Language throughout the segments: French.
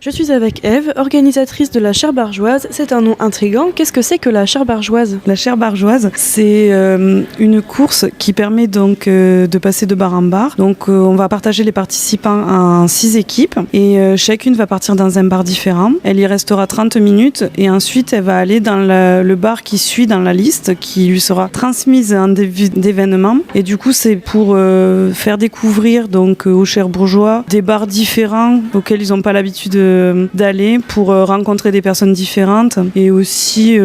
Je suis avec Eve, organisatrice de la Chaire Bargeoise. C'est un nom intriguant. Qu'est-ce que c'est que la Chaire Bargeoise ? La Chaire Bargeoise, c'est une course qui permet donc de passer de bar en bar. Donc on va partager les participants en 6 équipes et chacune va partir dans un bar différent. Elle y restera 30 minutes et ensuite elle va aller dans le bar qui suit dans la liste qui lui sera transmise en début d'événement. Et du coup c'est pour faire découvrir donc aux Cherbourgeois des bars différents auxquels ils n'ont pas l'habitude d'aller, pour rencontrer des personnes différentes et aussi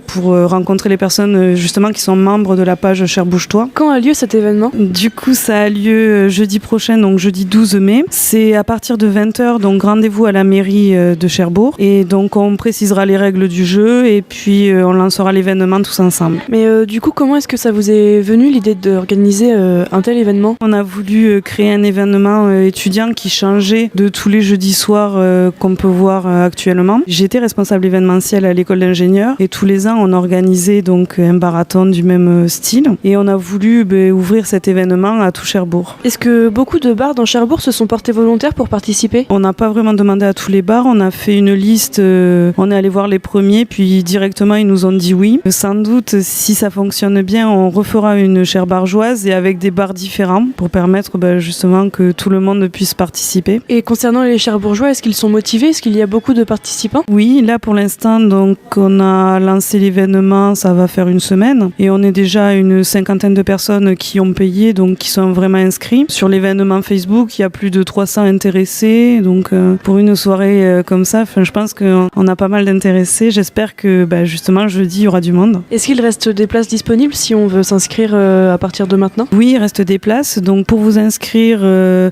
pour rencontrer les personnes justement qui sont membres de la page Cherbourge-toi. Quand a lieu cet événement ? Du coup ça a lieu jeudi prochain, donc jeudi 12 mai. C'est à partir de 20h, donc rendez-vous à la mairie de Cherbourg et donc on précisera les règles du jeu et puis on lancera l'événement tous ensemble. Mais du coup comment est-ce que ça vous est venu l'idée d'organiser un tel événement ? On a voulu créer un événement étudiant qui changeait de tous les jeudis soirs qu'on peut voir actuellement. J'étais responsable événementiel à l'école d'ingénieurs et tous les ans on organisait donc un marathon du même style et on a voulu ouvrir cet événement à tout Cherbourg. Est-ce que beaucoup de bars dans Cherbourg se sont portés volontaires pour participer ? On n'a pas vraiment demandé à tous les bars, on a fait une liste, on est allé voir les premiers puis directement ils nous ont dit oui. Sans doute si ça fonctionne bien on refera une Chaire Bargeoise et avec des bars différents pour permettre justement que tout le monde puisse participer. Et concernant les Cherbourgeois, est-ce qu'ils sont motivés ? Est-ce qu'il y a beaucoup de participants ? Oui, là pour l'instant, donc on a lancé l'événement, ça va faire une semaine et on est déjà une 50aine de personnes qui ont payé, donc qui sont vraiment inscrits. Sur l'événement Facebook, il y a plus de 300 intéressés, donc pour une soirée comme ça, je pense qu'on a pas mal d'intéressés. J'espère que justement jeudi, il y aura du monde. Est-ce qu'il reste des places disponibles si on veut s'inscrire à partir de maintenant ? Oui, il reste des places. Donc pour vous inscrire,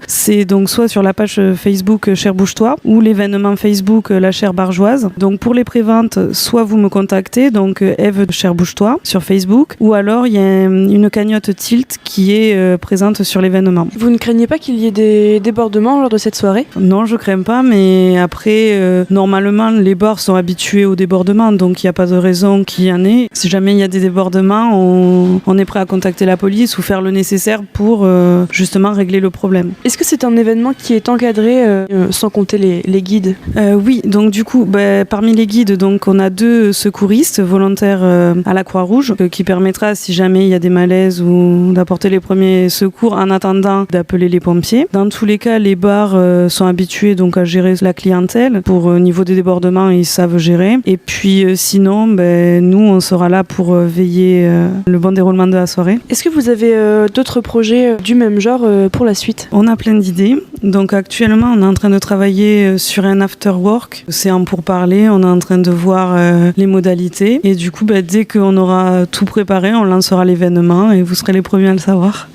c'est donc soit sur la page Facebook Cherbourge-toi ou l'événement Facebook La Chaire Bargeoise. Donc pour les préventes, soit vous me contactez, donc Eve Cherbourge-toi sur Facebook, ou alors il y a une cagnotte Tilt qui est présente sur l'événement. Vous ne craignez pas qu'il y ait des débordements lors de cette soirée ? Non, je crains pas, mais après, normalement, les bars sont habitués aux débordements, donc il n'y a pas de raison qu'il y en ait. Si jamais il y a des débordements, on est prêt à contacter la police ou faire le nécessaire pour justement régler le problème. Est-ce que c'est un événement qui est encadré sans compter les guides ? Oui, donc du coup, parmi les guides, donc on a 2 secouristes volontaires à la Croix-Rouge qui permettra, si jamais il y a des malaises ou d'apporter les premiers secours en attendant d'appeler les pompiers. Dans tous les cas, les bars sont habitués donc à gérer la clientèle. Pour au niveau des débordements, ils savent gérer. Et puis sinon, nous, on sera là pour veiller le bon déroulement de la soirée. Est-ce que vous avez d'autres projets du même genre pour la suite ? On a plein d'idées. Donc actuellement, on est en train de travailler sur un after work. C'est en pourparlers, on est en train de voir les modalités. Et du coup, dès qu'on aura tout préparé, on lancera l'événement et vous serez les premiers à le savoir.